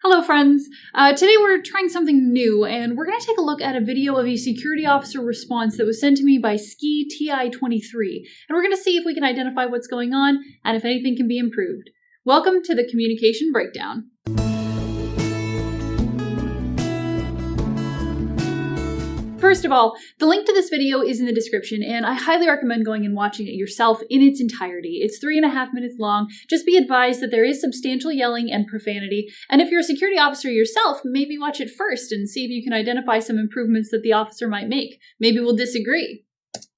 Hello friends! Today we're trying something new and we're going to take a look at a video of a security officer response that was sent to me by Ski TI23, and we're going to see if we can identify what's going on and if anything can be improved. Welcome to the Communication Breakdown. First of all, the link to this video is in the description, and I highly recommend going and watching it yourself in its entirety. It's 3.5 minutes long. Just be advised that there is substantial yelling and profanity, and if you're a security officer yourself, maybe watch it first and see if you can identify some improvements that the officer might make. Maybe we'll disagree.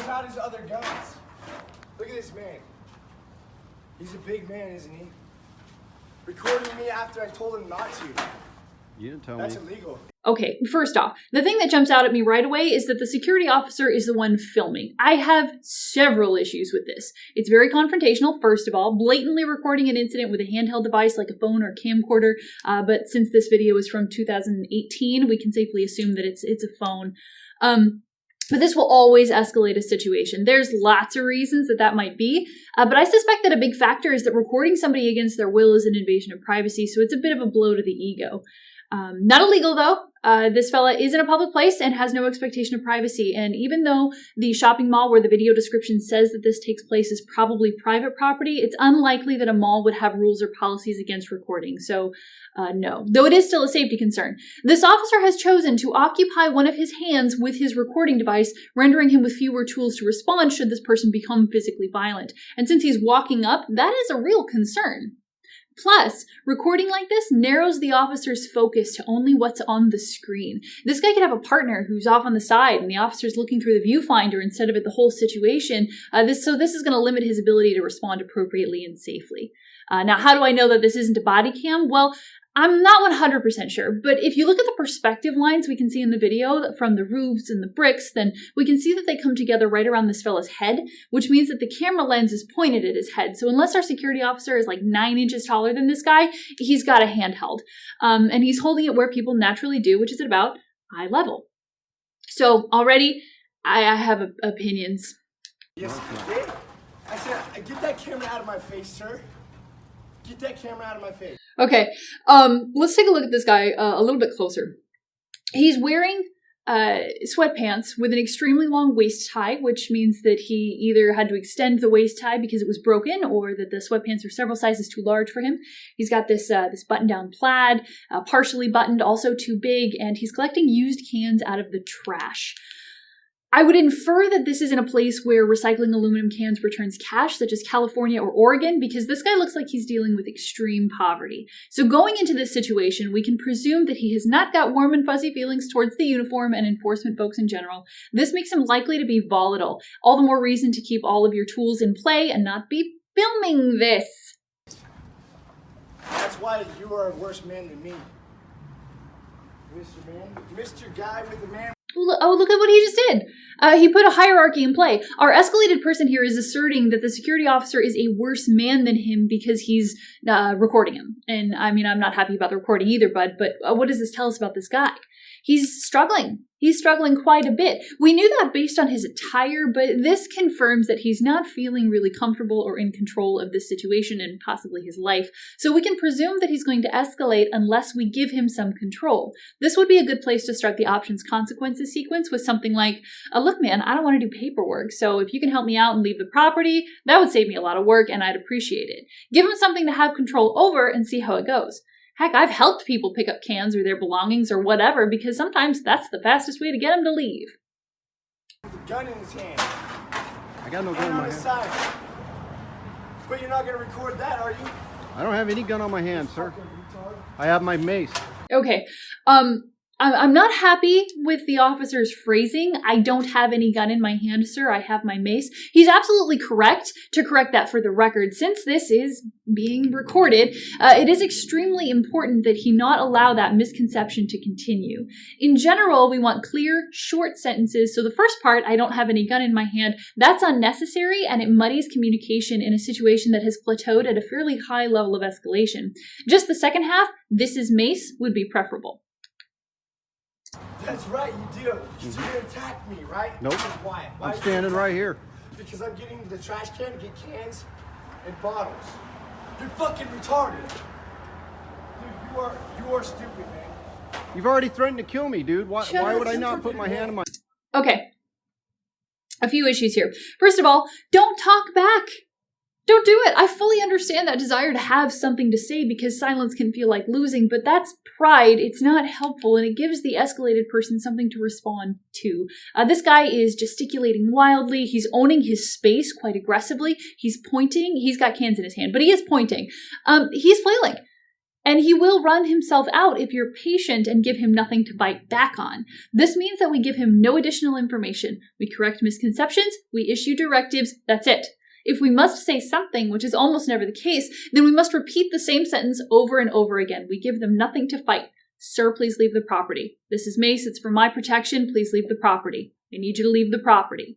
About his other guns. Look at this man. He's a big man, isn't he? Recording me after I told him not to. You didn't tell me. That's illegal. Okay, first off, the thing that jumps out at me right away is that the security officer is the one filming. I have several issues with this. It's very confrontational, first of all, blatantly recording an incident with a handheld device like a phone or camcorder, but since this video is from 2018, we can safely assume that it's a phone. But this will always escalate a situation. There's lots of reasons that might be, but I suspect that a big factor is that recording somebody against their will is an invasion of privacy, so it's a bit of a blow to the ego. Not illegal though. This fella is in a public place and has no expectation of privacy, and even though the shopping mall where the video description says that this takes place is probably private property, it's unlikely that a mall would have rules or policies against recording, so no. Though it is still a safety concern. This officer has chosen to occupy one of his hands with his recording device, rendering him with fewer tools to respond should this person become physically violent. And since he's walking up, that is a real concern. Plus, recording like this narrows the officer's focus to only what's on the screen. This guy could have a partner who's off on the side and the officer's looking through the viewfinder instead of at the whole situation. So this is going to limit his ability to respond appropriately and safely. Now, how do I know that this isn't a body cam? Well, I'm not 100% sure, but if you look at the perspective lines we can see in the video from the roofs and the bricks, then we can see that they come together right around this fella's head, which means that the camera lens is pointed at his head. So unless our security officer is like 9 inches taller than this guy, he's got a handheld. And he's holding it where people naturally do, which is at about eye level. So already, I have opinions. Yes, you did. I said, get that camera out of my face, sir. Get that camera out of my face. Okay, let's take a look at this guy a little bit closer. He's wearing sweatpants with an extremely long waist tie, which means that he either had to extend the waist tie because it was broken or that the sweatpants are several sizes too large for him. He's got this button-down plaid, partially buttoned, also too big, and he's collecting used cans out of the trash. I would infer that this is in a place where recycling aluminum cans returns cash, such as California or Oregon, because this guy looks like he's dealing with extreme poverty. So going into this situation, we can presume that he has not got warm and fuzzy feelings towards the uniform and enforcement folks in general. This makes him likely to be volatile. All the more reason to keep all of your tools in play and not be filming this. That's why you are a worse man than me. Mr. Man. Mr. Guy with the man. Oh, look at what he just did. He put a hierarchy in play. Our escalated person here is asserting that the security officer is a worse man than him because he's recording him. And I mean, I'm not happy about the recording either, bud, but what does this tell us about this guy? He's struggling. He's struggling quite a bit. We knew that based on his attire, but this confirms that he's not feeling really comfortable or in control of this situation and possibly his life. So we can presume that he's going to escalate unless we give him some control. This would be a good place to start the options consequences sequence with something like, look man, I don't want to do paperwork, so if you can help me out and leave the property, that would save me a lot of work and I'd appreciate it. Give him something to have control over and see how it goes. Heck, I've helped people pick up cans or their belongings or whatever because sometimes that's the fastest way to get them to leave. With a gun in his hand. I got no gun in my hand. Side. But you're not going to record that, are you? I don't have any gun on my hand, sir. I have my mace. Okay, I'm not happy with the officer's phrasing. I don't have any gun in my hand, sir. I have my mace. He's absolutely correct to correct that for the record. Since this is being recorded, it is extremely important that he not allow that misconception to continue. In general, we want clear, short sentences. So the first part, I don't have any gun in my hand, that's unnecessary and it muddies communication in a situation that has plateaued at a fairly high level of escalation. Just the second half, this is mace, would be preferable. That's right, you do. You're gonna attack me, right? Nope. Why? I'm standing right here. Because I'm getting to the trash can to get cans and bottles. You're fucking retarded. Dude, you You are stupid, man. You've already threatened to kill me, dude. Why would I not put my hand on my... Okay. A few issues here. First of all, don't talk back. Don't do it. I fully understand that desire to have something to say because silence can feel like losing, but that's pride. It's not helpful, and it gives the escalated person something to respond to. This guy is gesticulating wildly. He's owning his space quite aggressively. He's pointing. He's got cans in his hand, but he is pointing. He's flailing. And he will run himself out if you're patient and give him nothing to bite back on. This means that we give him no additional information. We correct misconceptions. We issue directives. That's it. If we must say something, which is almost never the case, then we must repeat the same sentence over and over again. We give them nothing to fight. Sir, please leave the property. This is Mace. It's for my protection. Please leave the property. I need you to leave the property.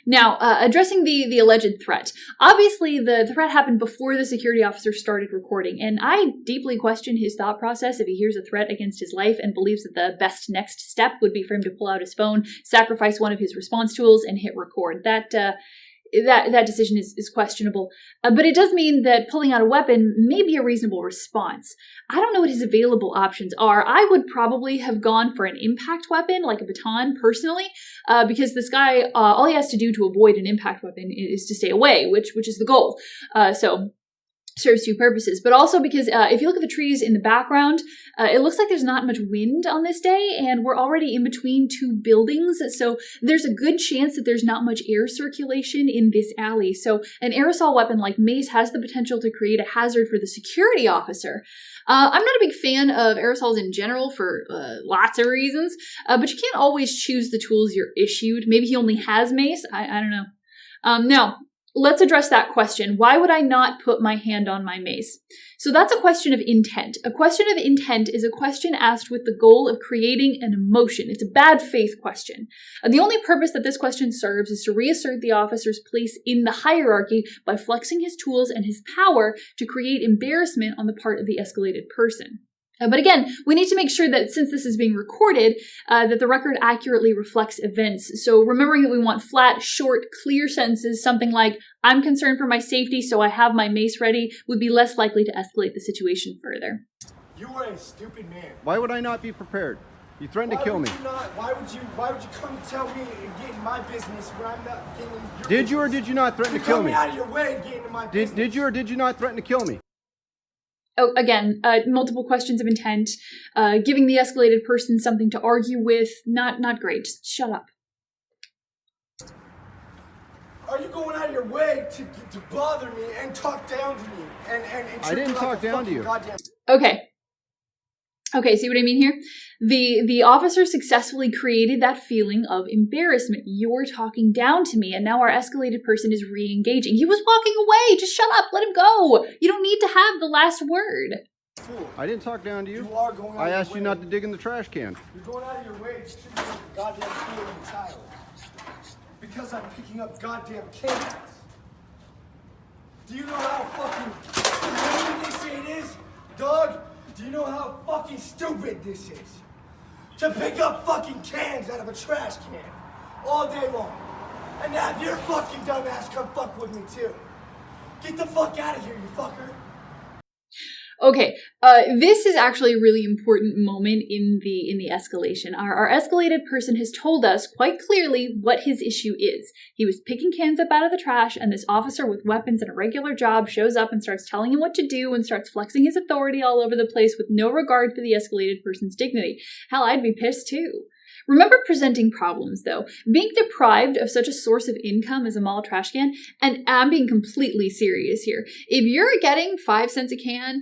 Now, addressing the alleged threat. Obviously, the threat happened before the security officer started recording, and I deeply question his thought process if he hears a threat against his life and believes that the best next step would be for him to pull out his phone, sacrifice one of his response tools, and hit record. That decision is questionable. But it does mean that pulling out a weapon may be a reasonable response. I don't know what his available options are. I would probably have gone for an impact weapon, like a baton, personally, because this guy, all he has to do to avoid an impact weapon is to stay away, which is the goal. So serves two purposes, but also because if you look at the trees in the background, it looks like there's not much wind on this day, and we're already in between two buildings, so there's a good chance that there's not much air circulation in this alley. So an aerosol weapon like mace has the potential to create a hazard for the security officer. I'm not a big fan of aerosols in general for lots of reasons, but you can't always choose the tools you're issued. Maybe he only has mace. I don't know. Now, let's address that question. Why would I not put my hand on my mace? So that's a question of intent. A question of intent is a question asked with the goal of creating an emotion. It's a bad faith question. The only purpose that this question serves is to reassert the officer's place in the hierarchy by flexing his tools and his power to create embarrassment on the part of the escalated person. But again, we need to make sure that since this is being recorded, that the record accurately reflects events. So remembering that we want flat, short, clear sentences, something like, I'm concerned for my safety, so I have my mace ready, would be less likely to escalate the situation further. You are a stupid man. Why would I not be prepared? You threatened to kill me. Why would you come tell me and get in my business when I'm not getting in your business? Did you or did you not threaten to kill me? You're coming out of your way and getting in my business. Did you or did you not threaten to kill me? Oh, again, multiple questions of intent, giving the escalated person something to argue with, not great. Just shut up. Are you going out of your way to bother me and talk down to me? And I didn't talk down to you. Goddamn... Okay, see what I mean here? The officer successfully created that feeling of embarrassment. You're talking down to me, and now our escalated person is re-engaging. He was walking away. Just shut up. Let him go. You don't need to have the last word. Fool. I didn't talk down to you. You are going out of your way. I asked you not to dig in the trash can. You're going out of your way to treat me like a goddamn fool and child. Because I'm picking up goddamn cans. Do you know how fucking lame they say it is, dog? Do you know how fucking stupid this is? To pick up fucking cans out of a trash can all day long. And have your fucking dumbass come fuck with me too. Get the fuck out of here, you fucker. Okay, this is actually a really important moment in the escalation. Our escalated person has told us quite clearly what his issue is. He was picking cans up out of the trash, and this officer with weapons and a regular job shows up and starts telling him what to do and starts flexing his authority all over the place with no regard for the escalated person's dignity. Hell, I'd be pissed too. Remember presenting problems, though. Being deprived of such a source of income as a mall trash can, and I'm being completely serious here. If you're getting 5 cents a can,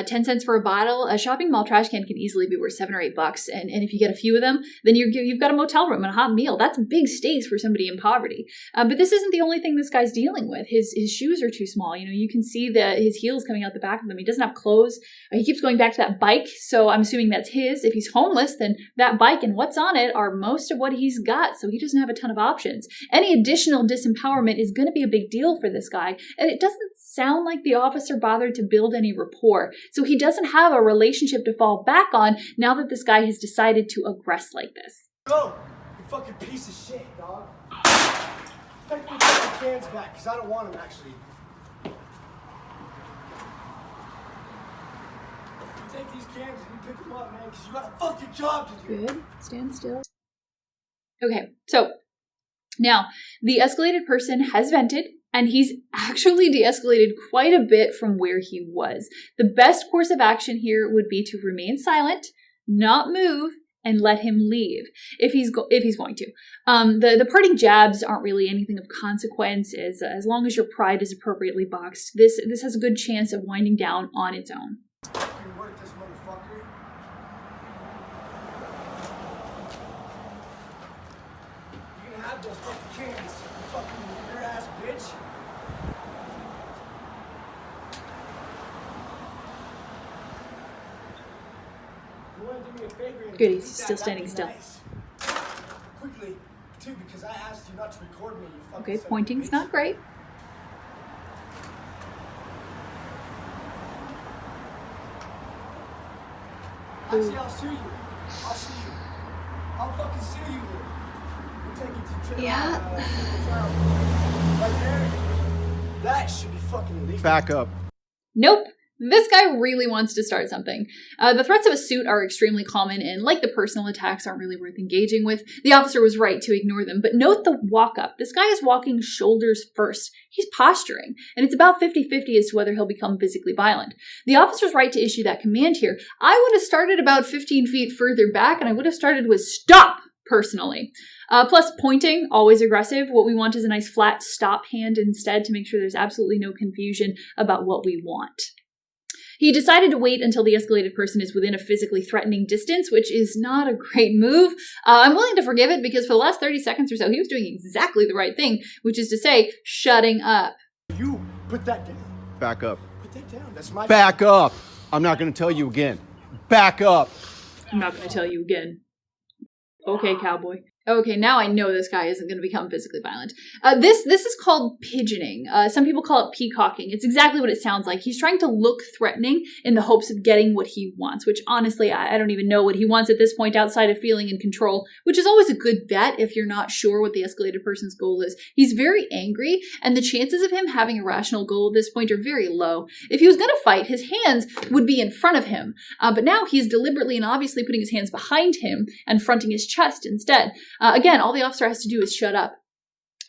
10 cents for a bottle, a shopping mall trash can can easily be worth $7 or $8. And if you get a few of them, then you've got a motel room and a hot meal. That's big stakes for somebody in poverty. But this isn't the only thing this guy's dealing with. His shoes are too small. You know, you can see his heels coming out the back of them. He doesn't have clothes. He keeps going back to that bike, so I'm assuming that's his. If he's homeless, then that bike and what's on it are most of what he's got, so he doesn't have a ton of options. Any additional disempowerment is going to be a big deal for this guy, and it doesn't sound like the officer bothered to build any rapport, so he doesn't have a relationship to fall back on now that this guy has decided to aggress like this. Go, you fucking piece of shit, dog. Take my fucking cans back, because I don't want them, actually. take these cans and you pick them up, man, because you got a fucking job to do. Good. Stand still. Okay, so now the escalated person has vented, and he's actually de-escalated quite a bit from where he was. The best course of action here would be to remain silent, not move, and let him leave if he's going to. The parting jabs aren't really anything of consequence. As long as your pride is appropriately boxed, this has a good chance of winding down on its own. Fucking work this motherfucker. You can have those fucking cans, you fucking weird ass bitch. You wanna do me a favor and Good, he's delete still that, standing that'd still. be nice. Quickly, too, because I asked you not to record me, you fucking Okay, son of a pointing's bitch. not great. Actually, I'll sue you. I'll sue you. I'll fucking sue you. We'll take you to jail. Yeah. Right there. That should be fucking illegal. Back up. Nope. This guy really wants to start something. The threats of a suit are extremely common, and like the personal attacks, aren't really worth engaging with. The officer was right to ignore them, but note the walk-up. This guy is walking shoulders first. He's posturing, and it's about 50-50 as to whether he'll become physically violent. The officer's right to issue that command here. I would have started about 15 feet further back, and I would have started with stop, personally. Plus, pointing, always aggressive. What we want is a nice flat stop hand instead to make sure there's absolutely no confusion about what we want. He decided to wait until the escalated person is within a physically threatening distance, which is not a great move. I'm willing to forgive it because for the last 30 seconds or so, he was doing exactly the right thing, which is to say, shutting up. You put that down. Back up. Put that down. That's my Back up. I'm not going to tell you again. Back up. I'm not going to tell you again. Okay, cowboy. Okay, now I know this guy isn't going to become physically violent. This is called pigeoning. Some people call it peacocking. It's exactly what it sounds like. He's trying to look threatening in the hopes of getting what he wants, which honestly, I don't even know what he wants at this point outside of feeling in control, which is always a good bet if you're not sure what the escalated person's goal is. He's very angry, and the chances of him having a rational goal at this point are very low. If he was going to fight, his hands would be in front of him, but now he's deliberately and obviously putting his hands behind him and fronting his chest instead. Again, all the officer has to do is shut up.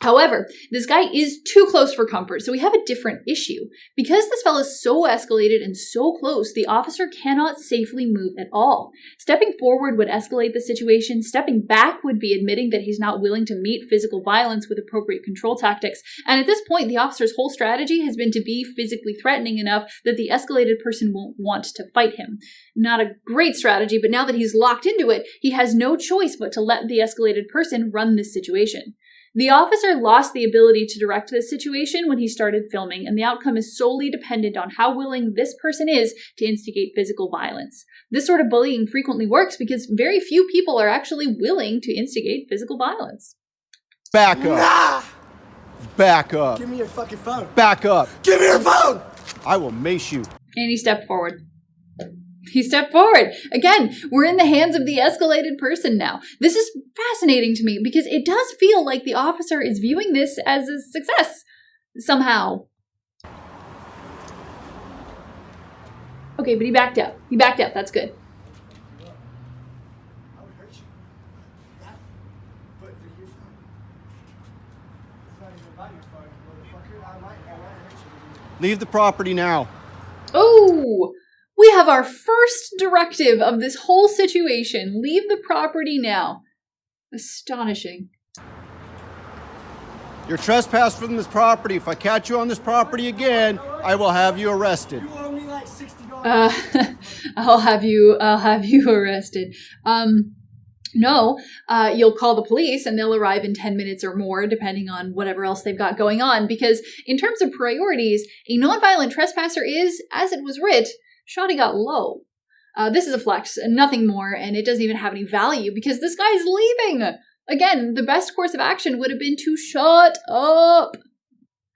However, this guy is too close for comfort, so we have a different issue. Because this fellow is so escalated and so close, the officer cannot safely move at all. Stepping forward would escalate the situation. Stepping back would be admitting that he's not willing to meet physical violence with appropriate control tactics. And at this point, the officer's whole strategy has been to be physically threatening enough that the escalated person won't want to fight him. Not a great strategy, but now that he's locked into it, he has no choice but to let the escalated person run this situation. The officer lost the ability to direct this situation when he started filming, and the outcome is solely dependent on how willing this person is to instigate physical violence. This sort of bullying frequently works because very few people are actually willing to instigate physical violence. Back up. Nah! Back up. Give me your fucking phone. Back up. Give me your phone! I will mace you. And he stepped forward. He stepped forward. Again, we're in the hands of the escalated person now. This is fascinating to me because it does feel like the officer is viewing this as a success somehow. Okay, but he backed up. He backed up. That's good. I would hurt you. Yeah. But your phone. It's not even about your phone, motherfucker. I might hurt you. Leave the property now. Oh, we have our first directive of this whole situation. Leave the property now. Astonishing. You're trespassed from this property. If I catch you on this property again, I will have you arrested. You owe me like $60. I'll have you arrested. No, you'll call the police and they'll arrive in 10 minutes or more, depending on whatever else they've got going on. Because in terms of priorities, a nonviolent trespasser is, as it was writ, shoddy got low. This is a flex, nothing more, and it doesn't even have any value because this guy's leaving. Again, the best course of action would have been to shut up.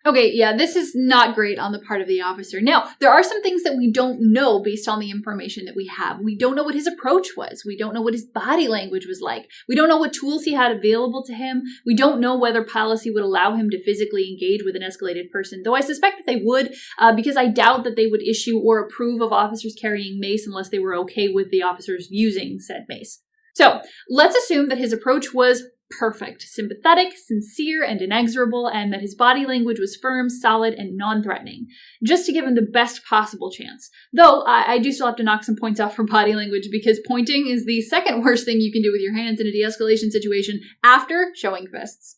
Okay, yeah, this is not great on the part of the officer. Now, there are some things that we don't know based on the information that we have. We don't know what his approach was. We don't know what his body language was like. We don't know what tools he had available to him. We don't know whether policy would allow him to physically engage with an escalated person, though I suspect that they would, because I doubt that they would issue or approve of officers carrying mace unless they were okay with the officers using said mace. So, let's assume that his approach was perfect, sympathetic, sincere, and inexorable, and that his body language was firm, solid, and non-threatening, just to give him the best possible chance. Though, I do still have to knock some points off for body language, because pointing is the second worst thing you can do with your hands in a de-escalation situation after showing fists.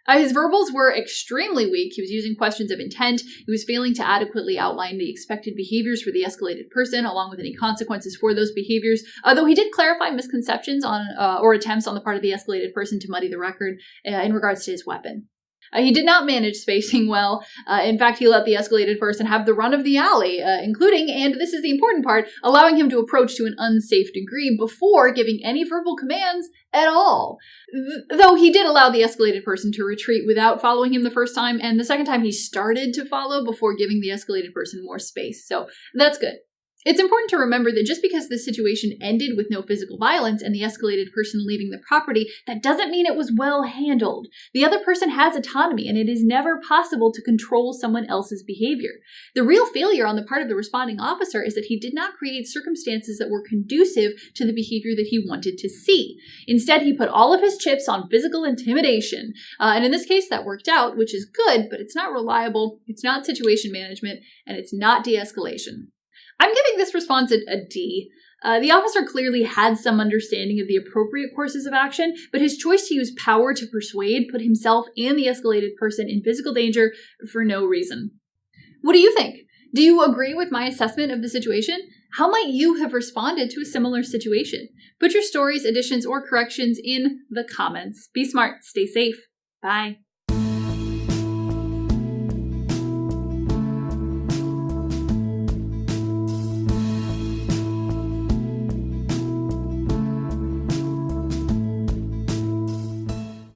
His verbals were extremely weak. He was using questions of intent. He was failing to adequately outline the expected behaviors for the escalated person, along with any consequences for those behaviors. Though he did clarify misconceptions on or attempts on the part of the escalated person to muddy the record in regards to his weapon. He did not manage spacing well. In fact, he let the escalated person have the run of the alley, including, and this is the important part, allowing him to approach to an unsafe degree before giving any verbal commands at all. Though he did allow the escalated person to retreat without following him the first time, and the second time he started to follow before giving the escalated person more space. So that's good. It's important to remember that just because this situation ended with no physical violence and the escalated person leaving the property, that doesn't mean it was well handled. The other person has autonomy, and it is never possible to control someone else's behavior. The real failure on the part of the responding officer is that he did not create circumstances that were conducive to the behavior that he wanted to see. Instead, he put all of his chips on physical intimidation. And in this case, that worked out, which is good, but it's not reliable, it's not situation management, and it's not de-escalation. I'm giving this response a D. The officer clearly had some understanding of the appropriate courses of action, but his choice to use power to persuade put himself and the escalated person in physical danger for no reason. What do you think? Do you agree with my assessment of the situation? How might you have responded to a similar situation? Put your stories, additions, or corrections in the comments. Be smart, stay safe. Bye.